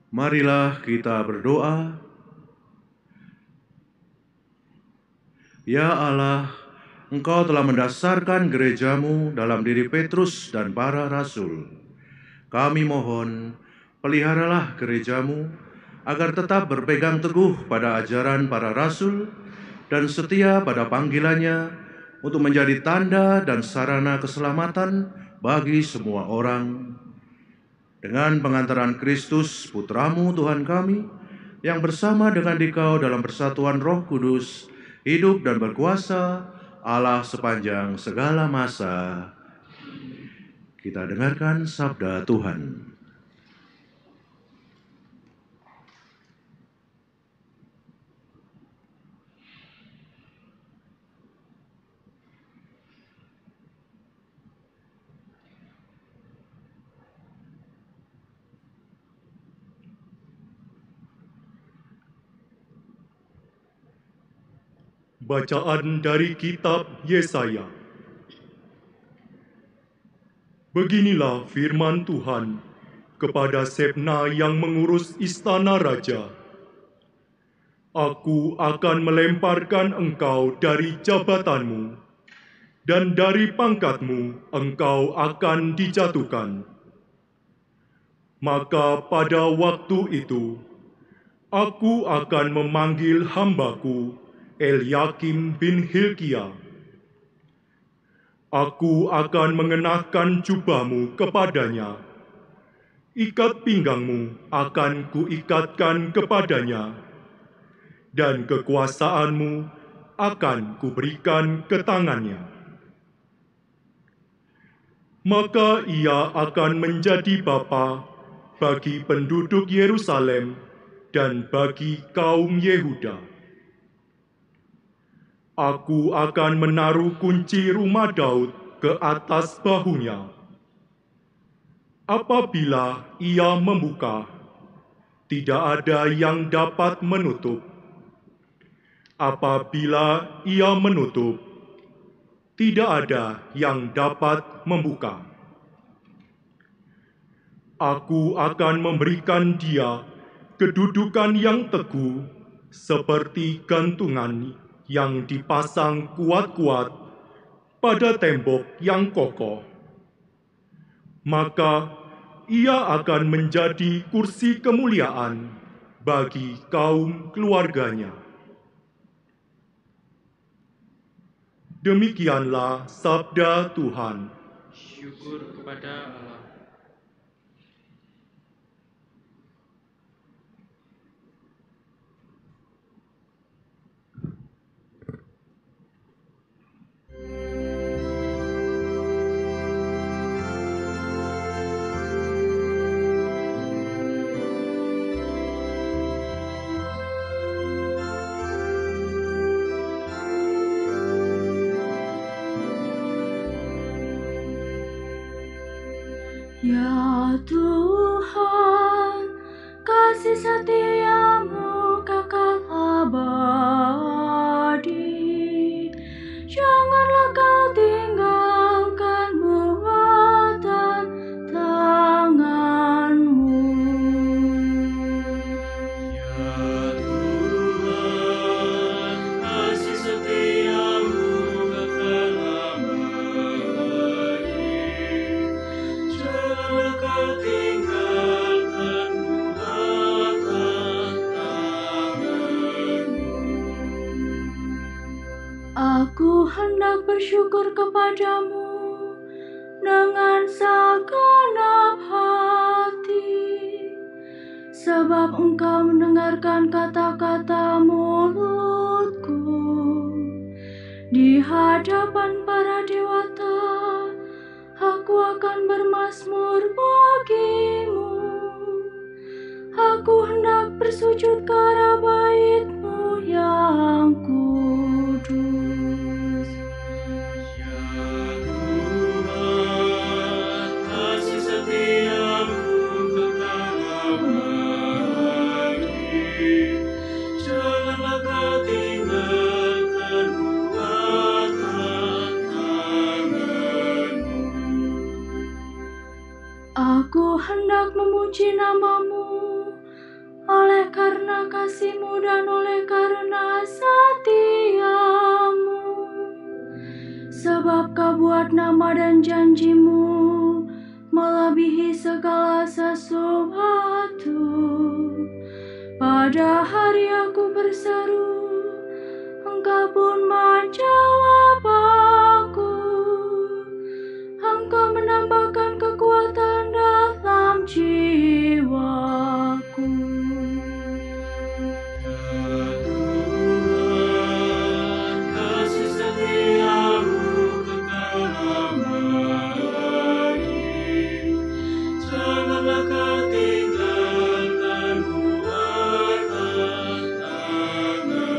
Marilah kita berdoa. Ya Allah, Engkau telah mendasarkan gerejamu dalam diri Petrus dan para rasul. Kami mohon, peliharalah gerejamu agar tetap berpegang teguh pada ajaran para rasul dan setia pada panggilannya untuk menjadi tanda dan sarana keselamatan bagi semua orang. Dengan pengantaran Kristus, Putramu Tuhan kami, yang bersama dengan Dikau dalam persatuan Roh Kudus, hidup dan berkuasa Allah sepanjang segala masa. Kita dengarkan sabda Tuhan. Bacaan dari Kitab Yesaya. Beginilah firman Tuhan kepada Sebna yang mengurus istana raja. Aku akan melemparkan engkau dari jabatanmu, dan dari pangkatmu engkau akan dijatuhkan. Maka pada waktu itu, aku akan memanggil hambaku Eliakim bin Hilkia. Aku akan mengenakan jubahmu kepadanya. Ikat pinggangmu akan kuikatkan kepadanya, dan kekuasaanmu akan kuberikan ke tangannya. Maka ia akan menjadi bapa bagi penduduk Yerusalem dan bagi kaum Yehuda. Aku akan menaruh kunci rumah Daud ke atas bahunya. Apabila ia membuka, tidak ada yang dapat menutup. Apabila ia menutup, tidak ada yang dapat membuka. Aku akan memberikan dia kedudukan yang teguh seperti gantungan yang dipasang kuat-kuat pada tembok yang kokoh. Maka ia akan menjadi kursi kemuliaan bagi kaum keluarganya. Demikianlah sabda Tuhan. Syukur kepada Allah. Ya Tuhan, kasih setiamu kekal abadi. Janganlah kau tinggalkan muatan tanganmu. Ya Tuhan, kasih setiamu kekal abadi. Janganlah kau tinggalkan muatan tanganmu. Aku hendak bersyukur kepadamu dengan segenap hati, sebab engkau mendengarkan kata-kata mulutku. Di hadapan para dewata, aku akan bermazmur bagimu. Aku hendak bersujud ke arah bait-Mu yang kudus. Ya Tuhan, kasih setiamu kekal abadi. Janganlah kau tinggalkan muatan tanganmu. Aku hendak memuji nama-Mu oleh karena kasih-Mu dan oleh karena setia-Mu. Sebab Kau buat nama dan janji-Mu melebihi segala sesuatu. Pada hari aku berseru, Engkau pun menjawab aku. Engkau menambahkan kekuatan dalam jiwaku. Tuhan, kasih setia-Mu kekal abadi. Janganlah Kau tinggalkan buat tangan-Mu.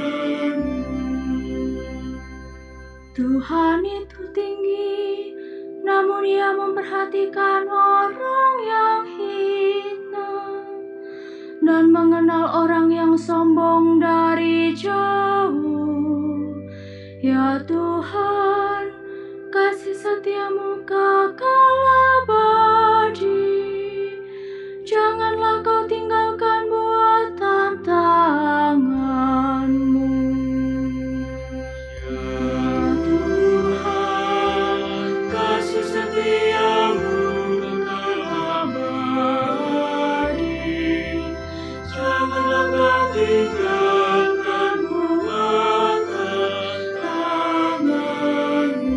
Tuhan itu tinggi, namun Ia memperhatikan orang yang hina dan mengenal orang yang sombong dari jauh. Ya Tuhan, kasih setia-Mu kekal abadi. Janganlah Kau tinggalkan buatan tangan-Mu. Ya Tuhan, kasih setia-Mu kekal abadi. Janganlah Kau tinggalkan buatan tangan-Mu.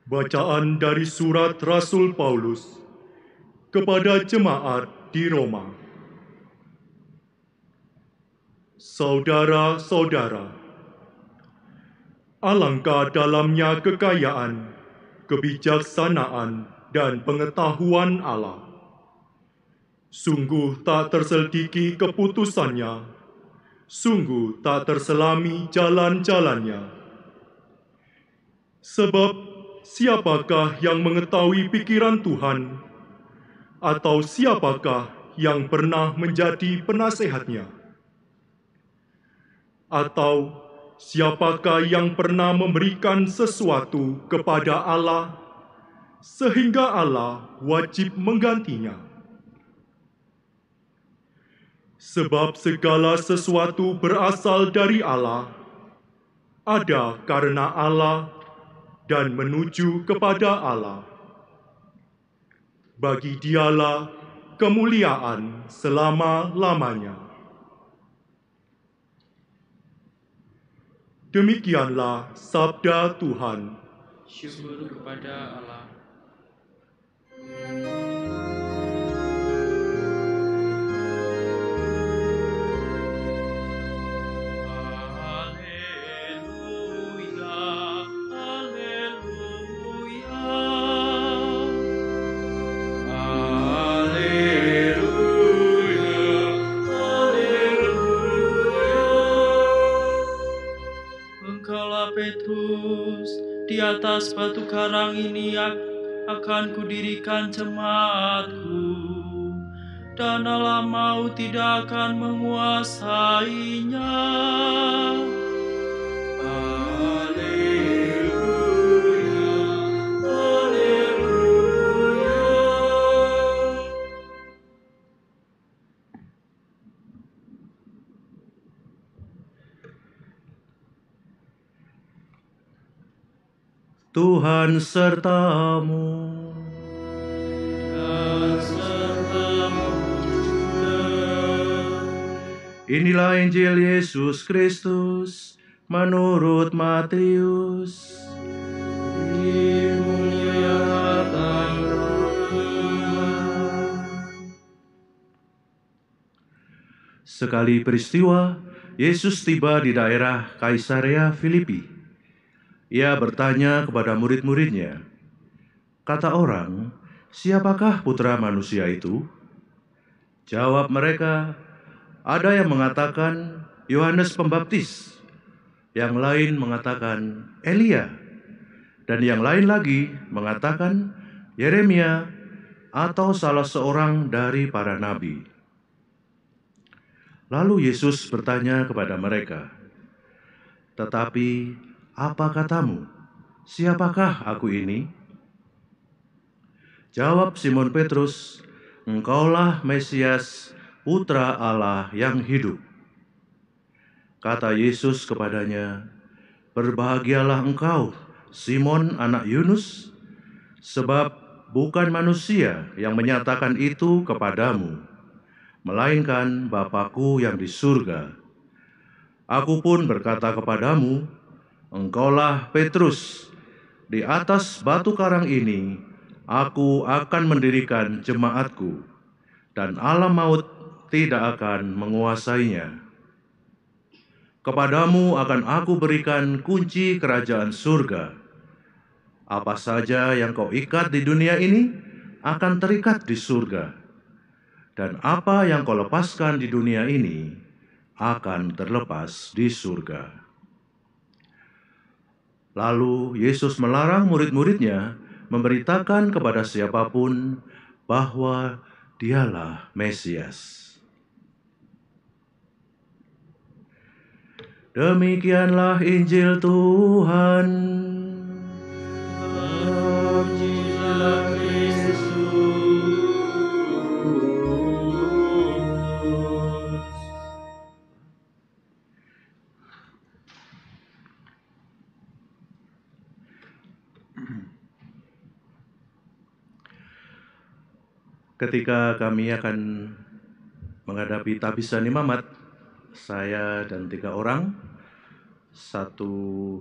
Bacaan dari surat Rasul Paulus kepada jemaat di Roma. Saudara-saudara, alangkah dalamnya kekayaan, kebijaksanaan, dan pengetahuan Allah. Sungguh tak terselidiki keputusannya, sungguh tak terselami jalan-jalannya. Sebab siapakah yang mengetahui pikiran Tuhan? Atau siapakah yang pernah menjadi penasehatnya? Atau siapakah yang pernah memberikan sesuatu kepada Allah, sehingga Allah wajib menggantinya? Sebab segala sesuatu berasal dari Allah, ada karena Allah, dan menuju kepada Allah. Bagi Dialah kemuliaan selama-lamanya. Demikianlah sabda Tuhan. Syukur kepada Allah. Haleluya, haleluya. Haleluya, haleluya. Engkaulah Petrus, di atas batu karang ini akan kudirikan jemaatku, dan alam maut tidak akan menguasainya. Haleluya, haleluya. Tuhan sertamu. Dan serta-Mu juga. Inilah Injil Yesus Kristus menurut Matius. Dimuliakan Tuhan. Sekali peristiwa, Yesus tiba di daerah Kaisarea Filipi. Ia bertanya kepada murid-muridnya, kata orang, siapakah putra manusia itu? Jawab mereka, ada yang mengatakan Yohanes Pembaptis, yang lain mengatakan Elia, dan yang lain lagi mengatakan Yeremia atau salah seorang dari para nabi. Lalu Yesus bertanya kepada mereka, "Tetapi apa katamu? Siapakah aku ini?" Jawab Simon Petrus, "Engkaulah Mesias, Putra Allah yang hidup." Kata Yesus kepadanya, "Berbahagialah engkau, Simon anak Yunus, sebab bukan manusia yang menyatakan itu kepadamu, melainkan Bapa-Ku yang di surga. Aku pun berkata kepadamu, engkaulah Petrus, di atas batu karang ini aku akan mendirikan jemaatku, dan alam maut tidak akan menguasainya. Kepadamu akan aku berikan kunci kerajaan surga. Apa saja yang kau ikat di dunia ini akan terikat di surga, dan apa yang kau lepaskan di dunia ini akan terlepas di surga." Lalu Yesus melarang murid-muridnya memberitakan kepada siapapun bahwa Dialah Mesias. Demikianlah Injil Tuhan. Pujilah Kristus. Ketika kami akan menghadapi tabisan imamat, saya dan 3 orang, 1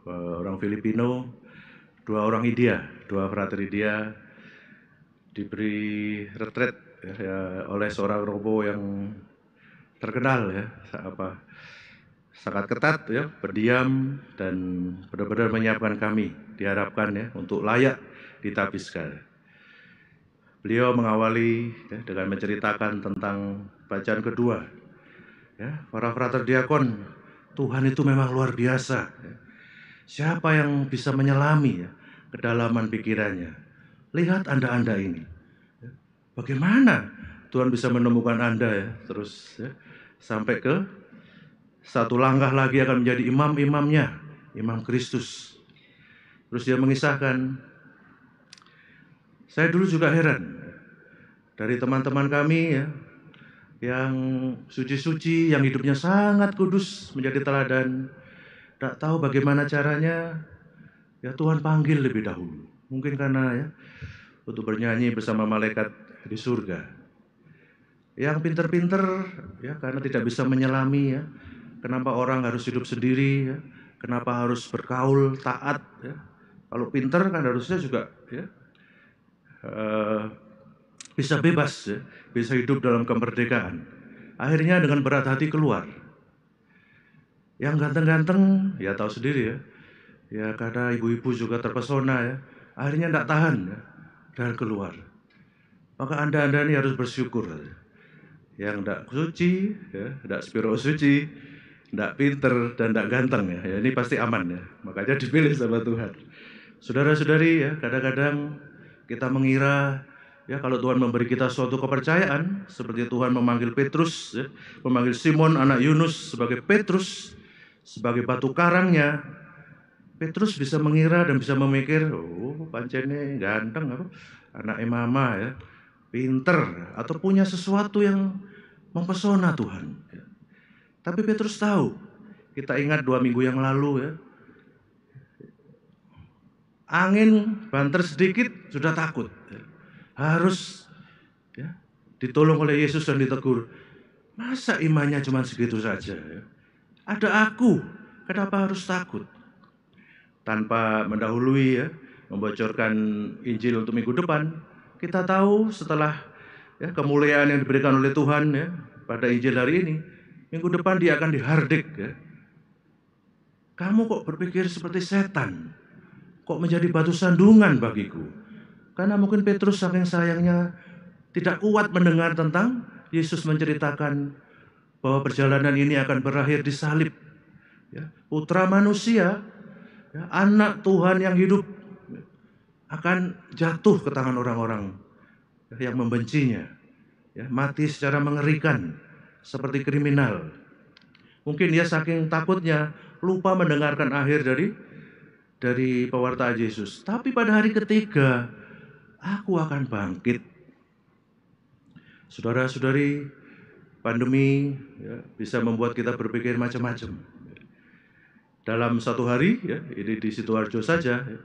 orang Filipino, 2 orang India, 2 frater India, diberi retret oleh seorang robo yang terkenal sangat ketat berdiam dan benar-benar menyiapkan kami, diharapkan untuk layak ditabiskan. Beliau mengawali dengan menceritakan tentang bacaan kedua. Para frater diakon, Tuhan itu memang luar biasa. Siapa yang bisa menyelami kedalaman pikirannya? Lihat Anda ini. Bagaimana Tuhan bisa menemukan Anda terus sampai ke satu langkah lagi akan menjadi imam-imamnya, Imam Kristus. Terus dia mengisahkan, saya dulu juga heran dari teman-teman kami yang suci-suci, yang hidupnya sangat kudus menjadi teladan. Tak tahu bagaimana caranya Tuhan panggil lebih dahulu. Mungkin karena untuk bernyanyi bersama malaikat di surga. Yang pinter-pinter karena tidak bisa menyelami kenapa orang harus hidup sendiri, kenapa harus bergaul taat. Kalau pinter kan harusnya juga bisa bebas, bisa hidup dalam kemerdekaan. Akhirnya dengan berat hati keluar. Yang ganteng-ganteng, tahu sendiri karena ibu-ibu juga terpesona akhirnya tidak tahan dan keluar. Maka Anda ini harus bersyukur. Yang tidak suci, tidak spiro suci, tidak pinter dan tidak ganteng ini pasti aman Makanya dipilih sama Tuhan. Saudara-saudari kadang-kadang kita mengira kalau Tuhan memberi kita suatu kepercayaan, seperti Tuhan memanggil Petrus, memanggil Simon anak Yunus sebagai Petrus, sebagai batu karangnya, Petrus bisa mengira dan bisa memikir, pancene ganteng, anak mama pinter, atau punya sesuatu yang mempesona Tuhan. Tapi Petrus tahu, kita ingat 2 minggu yang lalu angin banter sedikit sudah takut. Harus ditolong oleh Yesus dan ditegur. Masa imannya cuma segitu saja? Ada aku, kenapa harus takut? Tanpa mendahului membocorkan Injil untuk minggu depan, kita tahu setelah kemuliaan yang diberikan oleh Tuhan pada Injil hari ini, minggu depan dia akan dihardik. Kamu kok berpikir seperti setan? Kok menjadi batu sandungan bagiku? Karena mungkin Petrus saking sayangnya tidak kuat mendengar tentang Yesus menceritakan bahwa perjalanan ini akan berakhir di salib. Putra manusia, anak Tuhan yang hidup akan jatuh ke tangan orang-orang yang membencinya, mati secara mengerikan seperti kriminal. Mungkin dia saking takutnya lupa mendengarkan akhir dari pewartaan Yesus. Tapi pada hari ketiga, aku akan bangkit. Saudara-saudari, pandemi ya, bisa membuat kita berpikir macam-macam. Dalam satu hari, ya, ini di Sidoarjo saja, ya,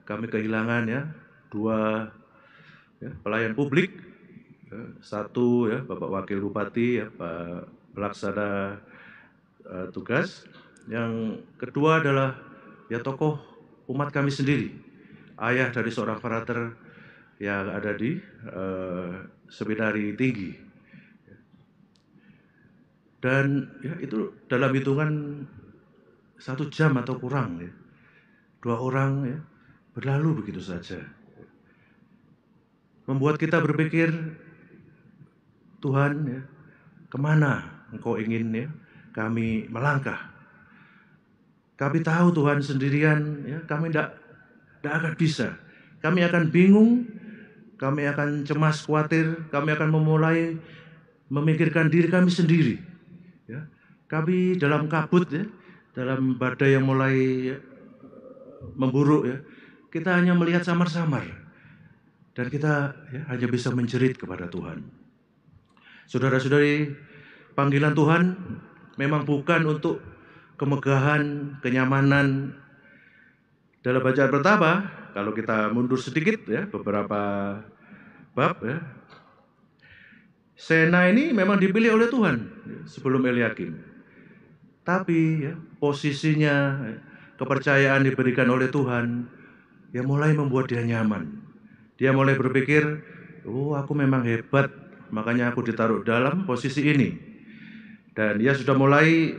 kami kehilangan ya 2 ya, pelayan publik. Ya, satu ya Bapak Wakil Bupati, ya, Pak Pelaksana tugas. Yang kedua adalah ya tokoh umat kami sendiri, ayah dari seorang frater yang ada di seminari tinggi. Dan ya itu dalam hitungan 1 jam atau kurang ya, 2 orang ya berlalu begitu saja. Membuat kita berpikir, Tuhan ya, kemana Engkau ingin ya kami melangkah? Kami tahu Tuhan sendirian ya, kami tidak akan bisa. Kami akan bingung, kami akan cemas khawatir, kami akan memulai memikirkan diri kami sendiri. Ya, kami dalam kabut ya, dalam badai yang mulai ya, memburuk ya, kita hanya melihat samar-samar dan kita ya, hanya bisa menjerit kepada Tuhan. Saudara-saudari, panggilan Tuhan memang bukan untuk kemegahan, kenyamanan. Dalam bacaan pertama, kalau kita mundur sedikit ya, beberapa bab ya, Sena ini memang dipilih oleh Tuhan ya, sebelum Eliakim. Tapi ya, posisinya, ya, kepercayaan diberikan oleh Tuhan, ya mulai membuat dia nyaman. Dia mulai berpikir, oh aku memang hebat, makanya aku ditaruh dalam posisi ini. Dan dia sudah mulai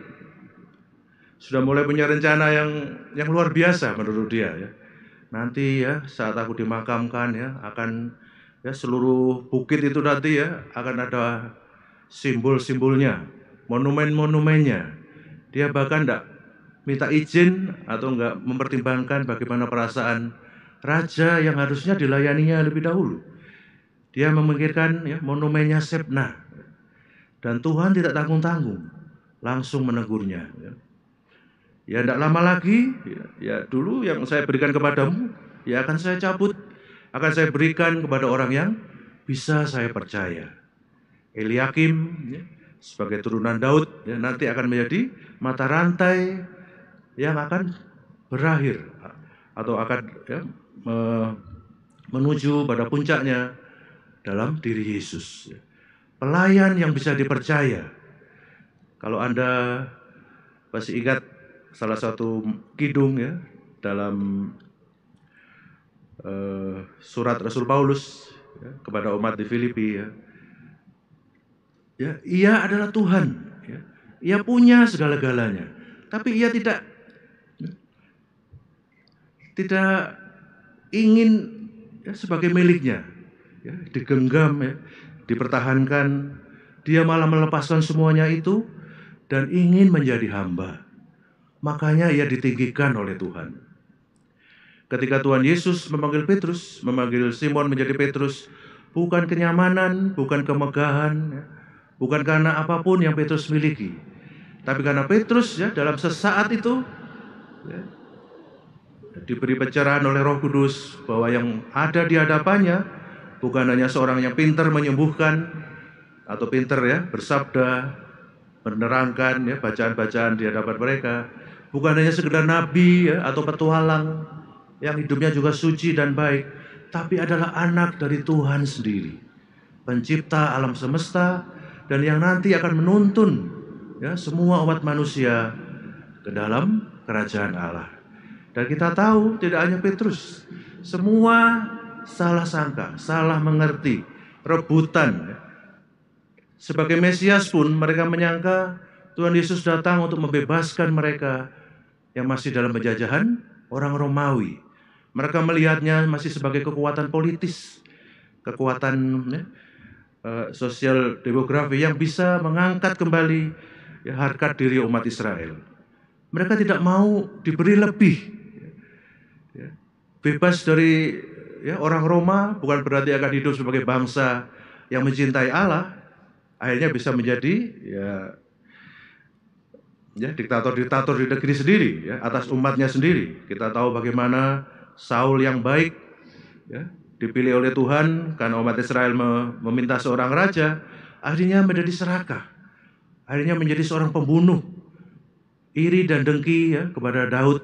punya rencana yang luar biasa menurut dia ya. Nanti ya saat aku dimakamkan ya akan ya seluruh bukit itu nanti ya akan ada simbol-simbolnya, monumen-monumennya. Dia bahkan enggak minta izin atau enggak mempertimbangkan bagaimana perasaan raja yang harusnya dilayaninya lebih dahulu. Dia memikirkan ya monumennya Shebna. Dan Tuhan tidak tanggung-tanggung, langsung menegurnya ya. Ya tidak lama lagi, ya dulu yang saya berikan kepadamu, ya akan saya cabut, akan saya berikan kepada orang yang bisa saya percaya. Eliakim, ya, sebagai turunan Daud, ya, nanti akan menjadi mata rantai yang akan berakhir atau akan ya, menuju pada puncaknya dalam diri Yesus. Ya. Pelayan yang bisa dipercaya. Kalau Anda masih ingat salah satu kidung ya dalam surat Rasul Paulus ya, kepada umat di Filipi ya. Ya, ia adalah Tuhan ya. Ia punya segala-galanya, tapi ia tidak ingin ya, sebagai miliknya ya, digenggam ya, dipertahankan. Dia malah melepaskan semuanya itu dan ingin menjadi hamba. Makanya ia ditinggikan oleh Tuhan. Ketika Tuhan Yesus memanggil Petrus, memanggil Simon menjadi Petrus, bukan kenyamanan, bukan kemegahan, ya, bukan karena apapun yang Petrus miliki, tapi karena Petrus ya dalam sesaat itu ya, diberi pencerahan oleh Roh Kudus bahwa yang ada di hadapannya bukan hanya seorang yang pintar menyembuhkan atau pintar ya bersabda, menerangkan ya bacaan-bacaan di hadapan mereka. Bukan hanya sekedar nabi ya, atau petualang yang hidupnya juga suci dan baik, tapi adalah anak dari Tuhan sendiri, pencipta alam semesta, dan yang nanti akan menuntun ya, semua umat manusia ke dalam kerajaan Allah. Dan kita tahu tidak hanya Petrus, semua salah sangka, salah mengerti, rebutan. Ya. Sebagai Mesias pun mereka menyangka Tuhan Yesus datang untuk membebaskan mereka yang masih dalam penjajahan orang Romawi. Mereka melihatnya masih sebagai kekuatan politis, kekuatan ya, sosial demografi yang bisa mengangkat kembali ya, harkat diri umat Israel. Mereka tidak mau diberi lebih. Ya. Bebas dari ya, orang Roma bukan berarti akan hidup sebagai bangsa yang mencintai Allah. akhirnya bisa menjadi diktator-diktator di negeri sendiri, ya, atas umatnya sendiri. Kita tahu bagaimana Saul yang baik, ya, dipilih oleh Tuhan karena umat Israel meminta seorang raja, akhirnya menjadi serakah, akhirnya menjadi seorang pembunuh, iri dan dengki, ya, kepada Daud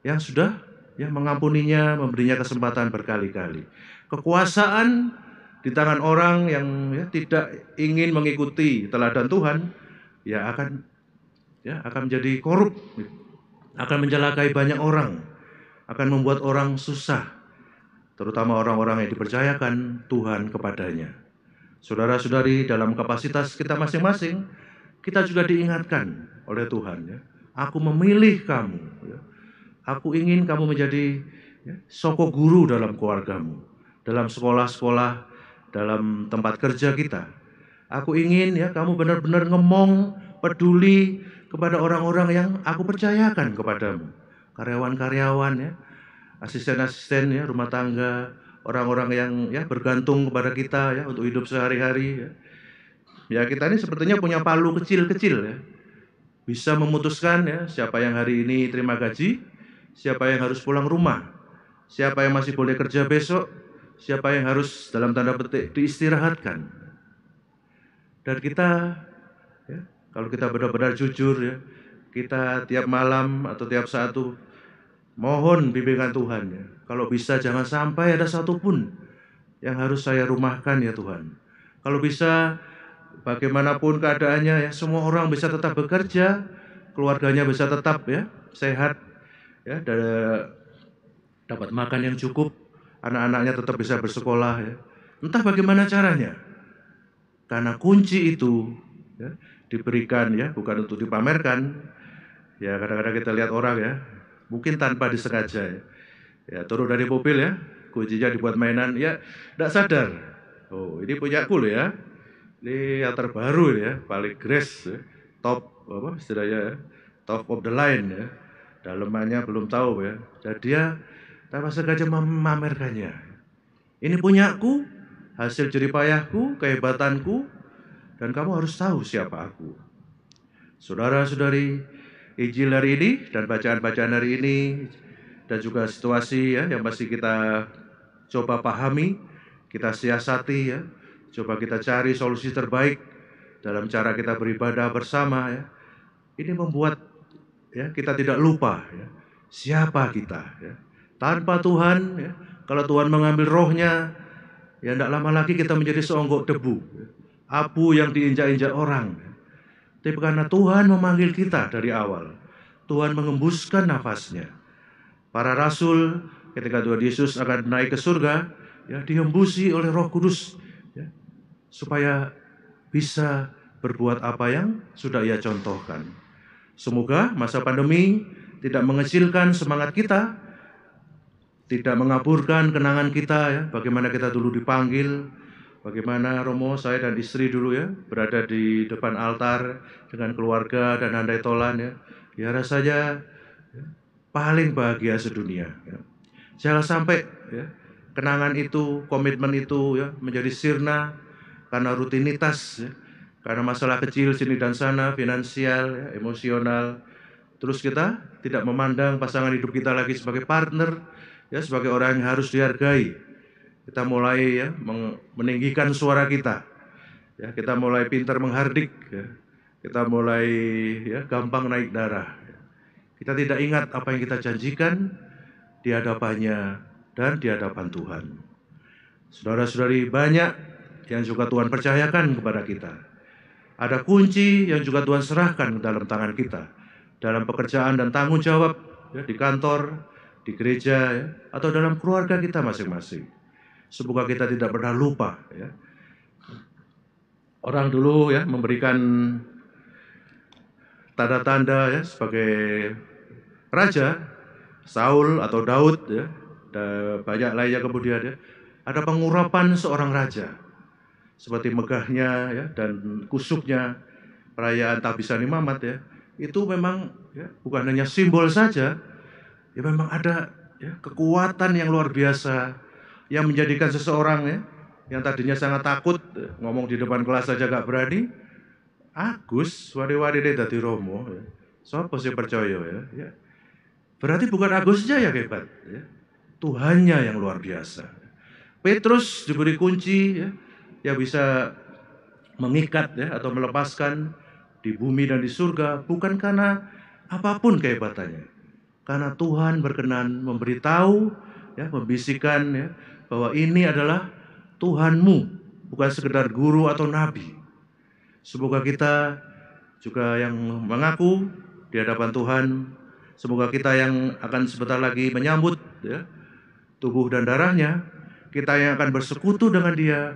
yang sudah, ya, mengampuninya, memberinya kesempatan berkali-kali. Kekuasaan di tangan orang yang, ya, tidak ingin mengikuti teladan Tuhan, ya akan menjadi korup, akan mencelakai banyak orang, akan membuat orang susah, terutama orang-orang yang dipercayakan Tuhan kepadanya. Saudara-saudari, dalam kapasitas kita masing-masing, kita juga diingatkan oleh Tuhan, ya, aku memilih kamu, ya. Aku ingin kamu menjadi, ya, soko guru dalam keluargamu, dalam sekolah-sekolah, dalam tempat kerja kita. Aku ingin, ya, kamu benar-benar ngomong, peduli kepada orang-orang yang aku percayakan kepadamu. Karyawan-karyawan, ya, asisten-asisten, ya, rumah tangga, orang-orang yang, ya, bergantung kepada kita, ya, untuk hidup sehari-hari, ya. Ya, kita ini sepertinya punya palu kecil-kecil, ya. Bisa memutuskan, ya, siapa yang hari ini terima gaji, siapa yang harus pulang rumah, siapa yang masih boleh kerja besok, siapa yang harus dalam tanda petik diistirahatkan. Dan kita, ya, kalau kita benar-benar jujur, ya, kita tiap malam atau tiap saat tuh mohon bimbingan Tuhan, ya. Kalau bisa jangan sampai ada satupun yang harus saya rumahkan, ya Tuhan. Kalau bisa bagaimanapun keadaannya, ya, semua orang bisa tetap bekerja, keluarganya bisa tetap, ya, sehat, ya, dapat makan yang cukup, anak-anaknya tetap bisa bersekolah, ya. Entah bagaimana caranya, karena kunci itu, ya, diberikan, ya, bukan untuk dipamerkan. Ya, kadang-kadang kita lihat orang, ya, mungkin tanpa disengaja, ya, turun dari mobil, ya, kuncinya dibuat mainan, ya, tidak sadar. Oh, ini punyaku loh, ya. Ini yang terbaru, ya, paling grace, ya, top apa istilahnya, ya, top of the line, ya. Dalemannya belum tahu, ya. Dan dia tanpa sengaja memamerkannya. Ini punyaku, hasil jeripayahku, kehebatanku, dan kamu harus tahu siapa aku. Saudara-saudari, Injil hari ini dan bacaan-bacaan hari ini dan juga situasi, ya, yang masih kita coba pahami, kita siasati, ya, coba kita cari solusi terbaik dalam cara kita beribadah bersama, ya. Ini membuat, ya, kita tidak lupa, ya, siapa kita, ya. Tanpa Tuhan, ya, kalau Tuhan mengambil rohnya, ya, tidak lama lagi kita menjadi seonggok debu, ya, abu yang diinjak-injak orang, ya. Tapi karena Tuhan memanggil kita dari awal, Tuhan mengembuskan nafasnya. Para rasul ketika Tuhan Yesus akan naik ke surga, ya, dihembusi oleh Roh Kudus, ya, supaya bisa berbuat apa yang sudah Ia contohkan. Semoga masa pandemi tidak mengecilkan semangat kita, tidak mengaburkan kenangan kita, ya, bagaimana kita dulu dipanggil, bagaimana Romo, saya dan istri dulu, ya, berada di depan altar dengan keluarga dan handai tolan, ya. Ya, rasanya, ya, paling bahagia sedunia, ya. Jangan sampai, ya, kenangan itu, komitmen itu, ya, menjadi sirna karena rutinitas, ya, karena masalah kecil sini dan sana, finansial, ya, emosional. Terus kita tidak memandang pasangan hidup kita lagi sebagai partner, ya, sebagai orang yang harus dihargai. Kita mulai, ya, meninggikan suara kita, ya, kita mulai pintar menghardik, ya. Kita mulai, ya, gampang naik darah, ya. Kita tidak ingat apa yang kita janjikan di hadapannya dan di hadapan Tuhan. Saudara-saudari, banyak yang juga Tuhan percayakan kepada kita. Ada kunci yang juga Tuhan serahkan dalam tangan kita, dalam pekerjaan dan tanggung jawab, ya, di kantor, di gereja, ya, atau dalam keluarga kita masing-masing. Semoga kita tidak pernah lupa, ya. Orang dulu, ya, memberikan tanda-tanda, ya, sebagai raja, Saul atau Daud, ya, dan banyak lainnya kemudian, ya, ada pengurapan seorang raja, seperti megahnya, ya, dan kusuknya perayaan Tabisan Imamat, ya. Itu memang, ya, bukan hanya simbol saja, ya, memang ada, ya, kekuatan yang luar biasa yang menjadikan seseorang, ya, yang tadinya sangat takut, ngomong di depan kelas saja gak berani, Agus, wari-wari dadi Romo, ya. Sopo sih percaya ya. Berarti bukan Agusnya yang hebat, ya. Tuhannya yang luar biasa. Petrus diberi kunci, ya, yang bisa mengikat ya atau melepaskan di bumi dan di surga, bukan karena apapun kehebatannya, karena Tuhan berkenan memberitahu, ya, membisikkan ya, bahwa ini adalah Tuhanmu, bukan sekedar guru atau nabi. Semoga kita juga yang mengaku di hadapan Tuhan, semoga kita yang akan sebentar lagi menyambut ya, tubuh dan darahnya, kita yang akan bersekutu dengan Dia,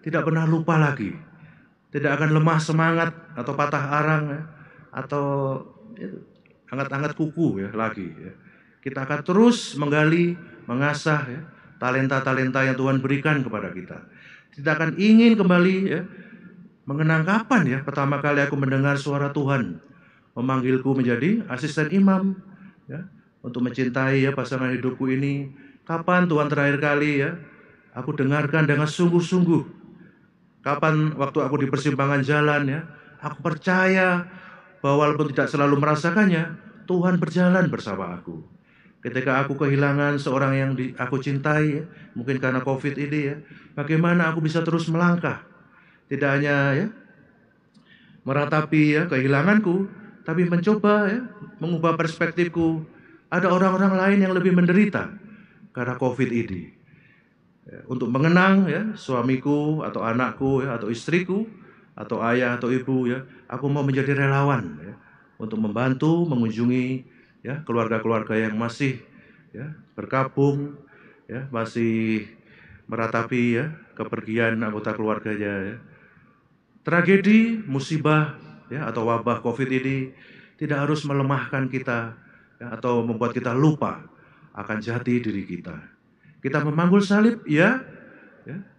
tidak pernah lupa lagi, tidak akan lemah semangat atau patah arang ya, atau ya, angkat-angkat kuku ya lagi. Ya. Kita akan terus menggali, mengasah ya, talenta-talenta yang Tuhan berikan kepada kita. Kita akan ingin kembali ya, mengenang kapan ya pertama kali aku mendengar suara Tuhan memanggilku menjadi asisten imam ya, untuk mencintai ya pasangan hidupku ini. Kapan Tuhan terakhir kali ya aku dengarkan dengan sungguh-sungguh. Kapan waktu aku di persimpangan jalan ya, aku percaya bahwa walaupun tidak selalu merasakannya, Tuhan berjalan bersama aku. Ketika aku kehilangan seorang yang aku cintai, ya, mungkin karena COVID ini ya, bagaimana aku bisa terus melangkah. Tidak hanya ya meratapi ya kehilanganku, tapi mencoba ya mengubah perspektifku. Ada orang-orang lain yang lebih menderita karena COVID ini. Ya, untuk mengenang ya suamiku atau anakku ya atau istriku atau ayah atau ibu ya, aku mau menjadi relawan ya untuk membantu mengunjungi ya keluarga-keluarga yang masih ya berkabung ya, masih meratapi ya kepergian anggota keluarganya ya. Tragedi, musibah ya atau wabah COVID ini tidak harus melemahkan kita ya, atau membuat kita lupa akan jati diri kita. Kita memanggul salib ya,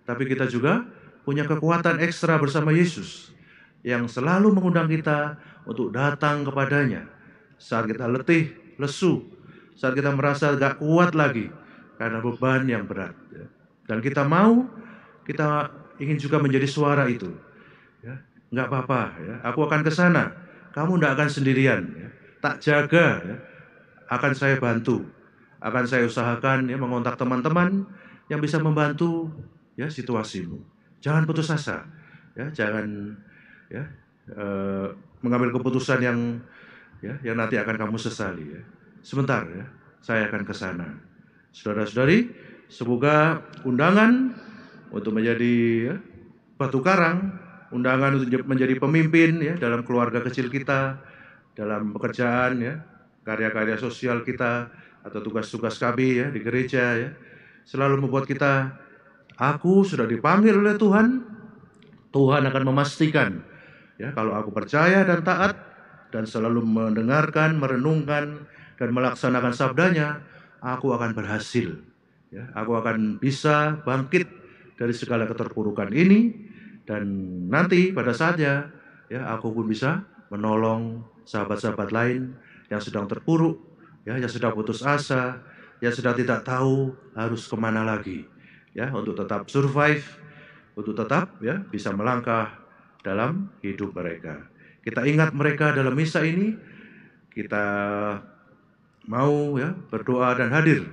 tapi kita juga punya kekuatan ekstra bersama Yesus yang selalu mengundang kita untuk datang kepadanya saat kita letih, lesu, saat kita merasa gak kuat lagi karena beban yang berat. Ya. Dan kita ingin juga menjadi suara itu. Ya, nggak apa-apa, ya. Aku akan ke sana. Kamu nggak akan sendirian. Ya. Tak jaga, ya. Akan saya bantu. Akan saya usahakan ya mengontak teman-teman yang bisa membantu ya situasimu. Jangan putus asa. Ya, jangan ya mengambil keputusan yang nanti akan kamu sesali. Ya. Sebentar, ya. Saya akan ke sana. Saudara-saudari, semoga undangan untuk menjadi ya, batu karang, undangan untuk menjadi pemimpin ya dalam keluarga kecil kita, dalam pekerjaan ya, karya-karya sosial kita atau tugas-tugas kami ya di gereja ya, selalu membuat kita, aku sudah dipanggil oleh Tuhan. Tuhan akan memastikan ya kalau aku percaya dan taat dan selalu mendengarkan, merenungkan dan melaksanakan sabdanya, aku akan berhasil. Ya, aku akan bisa bangkit dari segala keterpurukan ini. Dan nanti pada saatnya, ya aku pun bisa menolong sahabat-sahabat lain yang sedang terpuruk, ya, yang sedang putus asa, yang sedang tidak tahu harus kemana lagi, ya, untuk tetap survive, untuk tetap ya bisa melangkah dalam hidup mereka. Kita ingat mereka dalam misa ini, kita mau ya berdoa dan hadir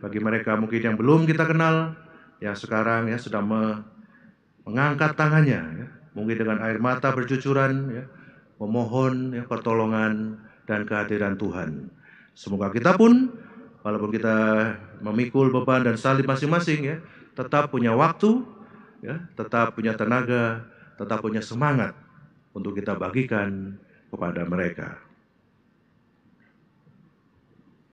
bagi mereka mungkin yang belum kita kenal, yang sekarang ya sedang mengangkat tangannya, ya, mungkin dengan air mata bercucuran, ya, memohon ya, pertolongan dan kehadiran Tuhan. Semoga kita pun, walaupun kita memikul beban dan salib masing-masing, ya, tetap punya waktu, ya, tetap punya tenaga, tetap punya semangat untuk kita bagikan kepada mereka.